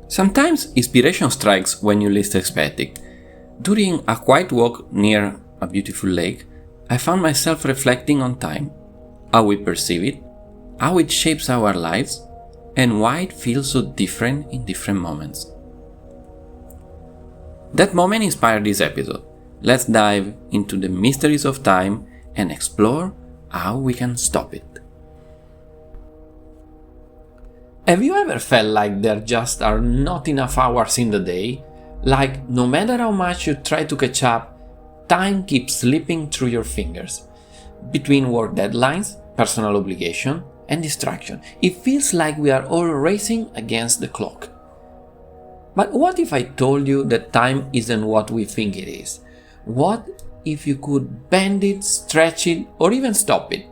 Sometimes inspiration strikes when you least expect it. During a quiet walk near a beautiful lake, I found myself reflecting on time, how we perceive it, how it shapes our lives, and why it feels so different in different moments. That moment inspired this episode. Let's dive into the mysteries of time and explore how we can stop it. Have you ever felt like there just are not enough hours in the day? Like no matter how much you try to catch up, time keeps slipping through your fingers. Between work deadlines, personal obligation, and distraction, it feels like we are all racing against the clock. But what if I told you that time isn't what we think it is? What if you could bend it, stretch it, or even stop it?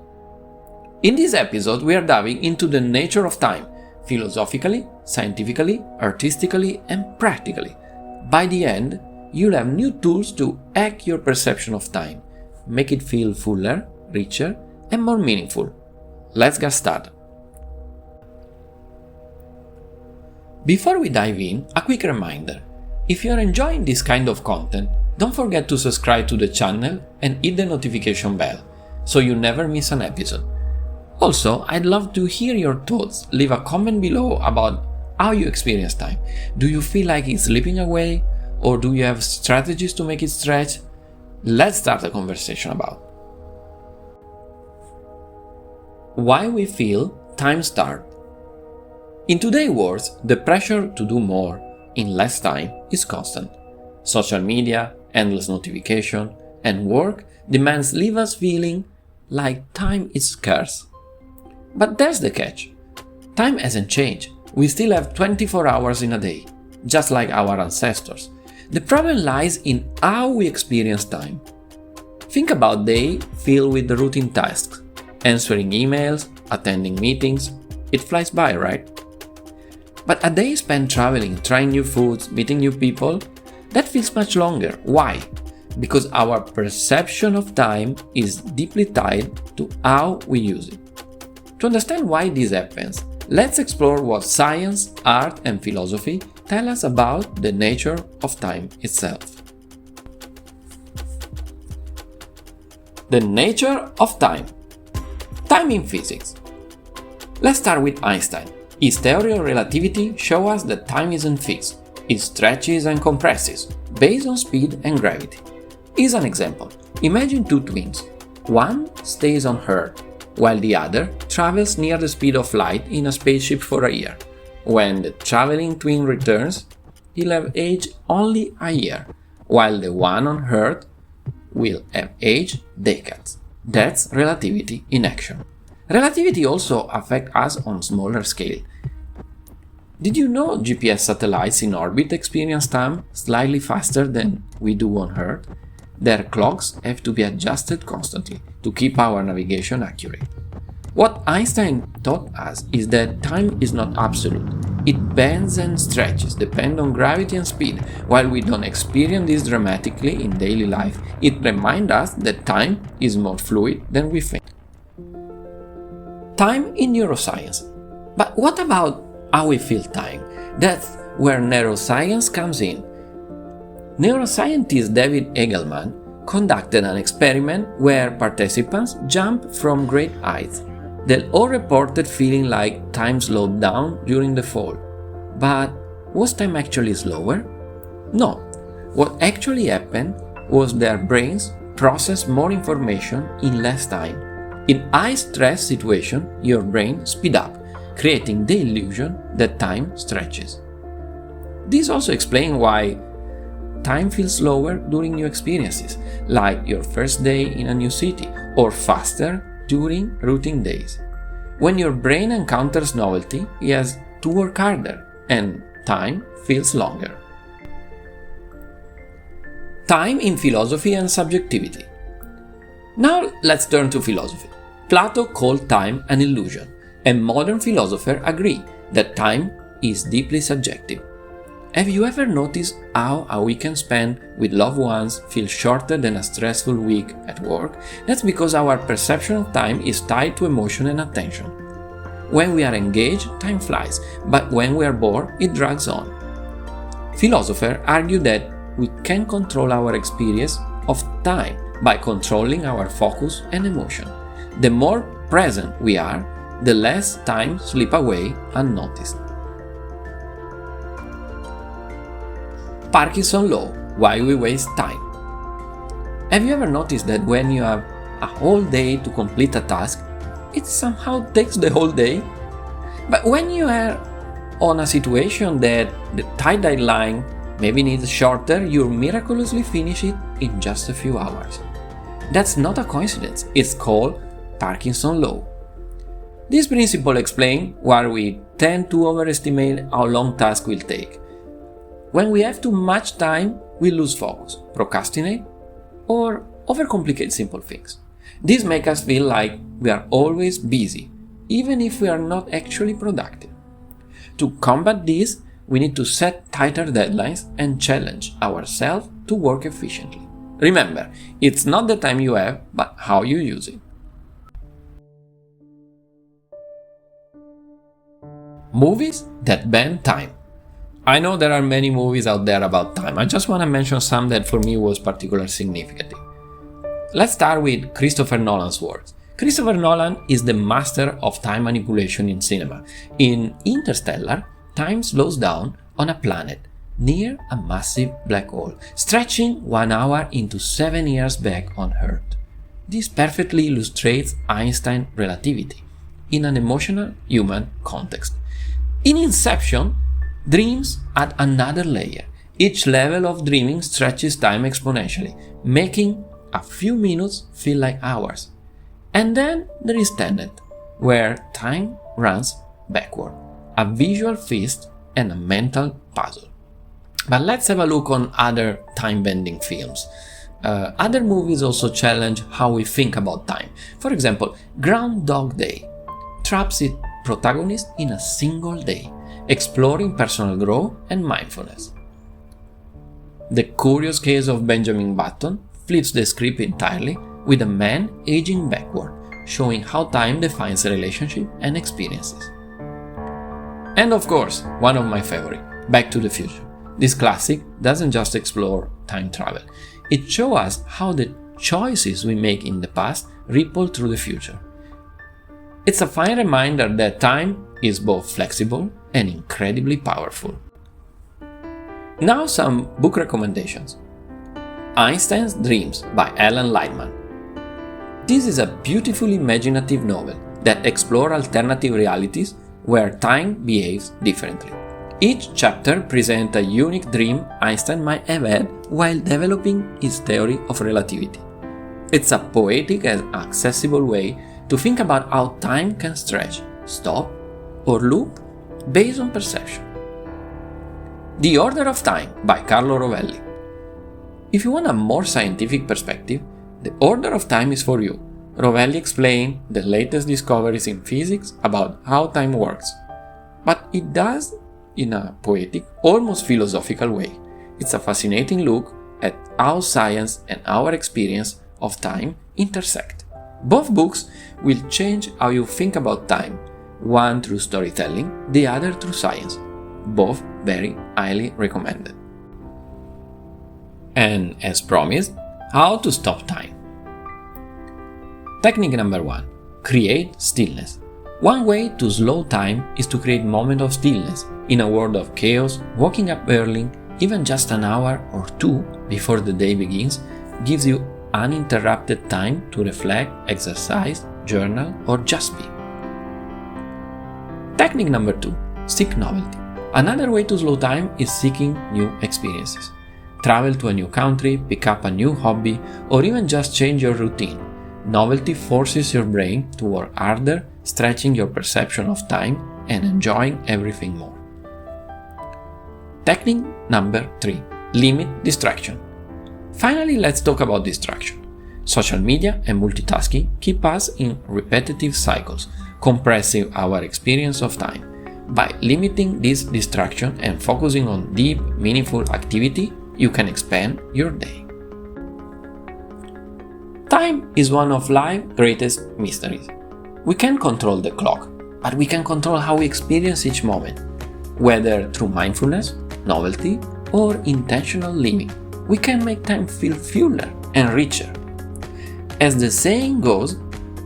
In this episode, we are diving into the nature of time, philosophically, scientifically, artistically, and practically. By the end, you'll have new tools to hack your perception of time, make it feel fuller, richer, and more meaningful. Let's get started. Before we dive in, a quick reminder. If you are enjoying this kind of content, don't forget to subscribe to the channel and hit the notification bell so you never miss an episode. Also, I'd love to hear your thoughts. Leave a comment below about how you experience time. Do you feel like it's slipping away, or do you have strategies to make it stretch? Let's start a conversation about why we feel time starved. In today's world, the pressure to do more in less time is constant. Social media, endless notification, and work demands leave us feeling like time is scarce. But there's the catch. Time hasn't changed. We still have 24 hours in a day, just like our ancestors. The problem lies in how we experience time. Think about a day filled with the routine tasks, answering emails, attending meetings. It flies by, right? But a day spent traveling, trying new foods, meeting new people, that feels much longer. Why? Because our perception of time is deeply tied to how we use it. To understand why this happens, let's explore what science, art, and philosophy tell us about the nature of time itself. The nature of time. Time in physics. Let's start with Einstein. His theory of relativity shows us that time isn't fixed. It stretches and compresses, based on speed and gravity. Here's an example. Imagine two twins. One stays on Earth, while the other travels near the speed of light in a spaceship for a year. When the traveling twin returns, he'll have aged only a year, while the one on Earth will have aged decades. That's relativity in action. Relativity also affects us on smaller scale. Did you know GPS satellites in orbit experience time slightly faster than we do on Earth? Their clocks have to be adjusted constantly to keep our navigation accurate. What Einstein taught us is that time is not absolute. It bends and stretches, depending on gravity and speed. While we don't experience this dramatically in daily life, it reminds us that time is more fluid than we think. Time in neuroscience. But what about how we feel time? That's where neuroscience comes in. Neuroscientist David Eagleman conducted an experiment where participants jumped from great heights. They all reported feeling like time slowed down during the fall. But was time actually slower? No. What actually happened was their brains processed more information in less time. In high-stress situations, your brain speeds up, creating the illusion that time stretches. This also explains why time feels slower during new experiences, like your first day in a new city, or faster during routine days. When your brain encounters novelty, it has to work harder, and time feels longer. Time in philosophy and subjectivity. Now let's turn to philosophy. Plato called time an illusion, and modern philosophers agree that time is deeply subjective. Have you ever noticed how a weekend spent with loved ones feels shorter than a stressful week at work? That's because our perception of time is tied to emotion and attention. When we are engaged, time flies, but when we are bored, it drags on. Philosophers argue that we can control our experience of time by controlling our focus and emotion. The more present we are, the less time slips away unnoticed. Parkinson law: why we waste time. Have you ever noticed that when you have a whole day to complete a task, it somehow takes the whole day? But when you are on a situation that the tight deadline maybe needs shorter, you miraculously finish it in just a few hours. That's not a coincidence, it's called Parkinson law. This principle explains why we tend to overestimate how long tasks will take. When we have too much time, we lose focus, procrastinate, or overcomplicate simple things. This makes us feel like we are always busy, even if we are not actually productive. To combat this, we need to set tighter deadlines and challenge ourselves to work efficiently. Remember, it's not the time you have, but how you use it. Movies that ban time. I know there are many movies out there about time. I just want to mention some that for me was particularly significant. Let's start with Christopher Nolan's works. Christopher Nolan is the master of time manipulation in cinema. In Interstellar, time slows down on a planet near a massive black hole, stretching 1 hour into 7 years back on Earth. This perfectly illustrates Einstein's relativity in an emotional human context. In Inception, dreams add another layer. Each level of dreaming stretches time exponentially, making a few minutes feel like hours. And then there is Tenet, where time runs backward, a visual feast and a mental puzzle. But let's have a look on other time-bending films. Other movies also challenge how we think about time. For example, Groundhog Day traps its protagonist in a single day, exploring personal growth and mindfulness. The Curious Case of Benjamin Button flips the script entirely, with a man aging backward, showing how time defines relationships and experiences. And of course, one of my favorites, Back to the Future. This classic doesn't just explore time travel, it shows us how the choices we make in the past ripple through the future. It's a fine reminder that time is both flexible and incredibly powerful. Now some book recommendations. Einstein's Dreams by Alan Lightman. This is a beautifully imaginative novel that explores alternative realities where time behaves differently. Each chapter presents a unique dream Einstein might have had while developing his theory of relativity. It's a poetic and accessible way to think about how time can stretch, stop, or loop based on perception. The Order of Time by Carlo Rovelli. If you want a more scientific perspective, The Order of Time is for you. Rovelli explains the latest discoveries in physics about how time works, but it does in a poetic, almost philosophical way. It's a fascinating look at how science and our experience of time intersect. Both books will change how you think about time, one through storytelling, the other through science. Both very highly recommended. And as promised, how to stop time. Technique number 1. Create stillness. One way to slow time is to create moments of stillness. In a world of chaos, waking up early, even just an hour or two before the day begins, gives you uninterrupted time to reflect, exercise, journal, or just be. Technique number 2. Seek novelty. Another way to slow time is seeking new experiences. Travel to a new country, pick up a new hobby, or even just change your routine. Novelty forces your brain to work harder, stretching your perception of time and enjoying everything more. Technique number 3. Limit distraction. Finally, let's talk about distraction. Social media and multitasking keep us in repetitive cycles, compressing our experience of time. By limiting this distraction and focusing on deep, meaningful activity, you can expand your day. Time is one of life's greatest mysteries. We can't control the clock, but we can control how we experience each moment, whether through mindfulness, novelty, or intentional living, we can make time feel fuller and richer. As the saying goes,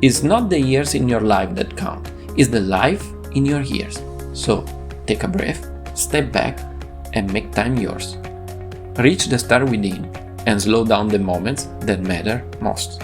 it's not the years in your life that count, it's the life in your years. So, take a breath, step back, and make time yours. Reach the star within and slow down the moments that matter most.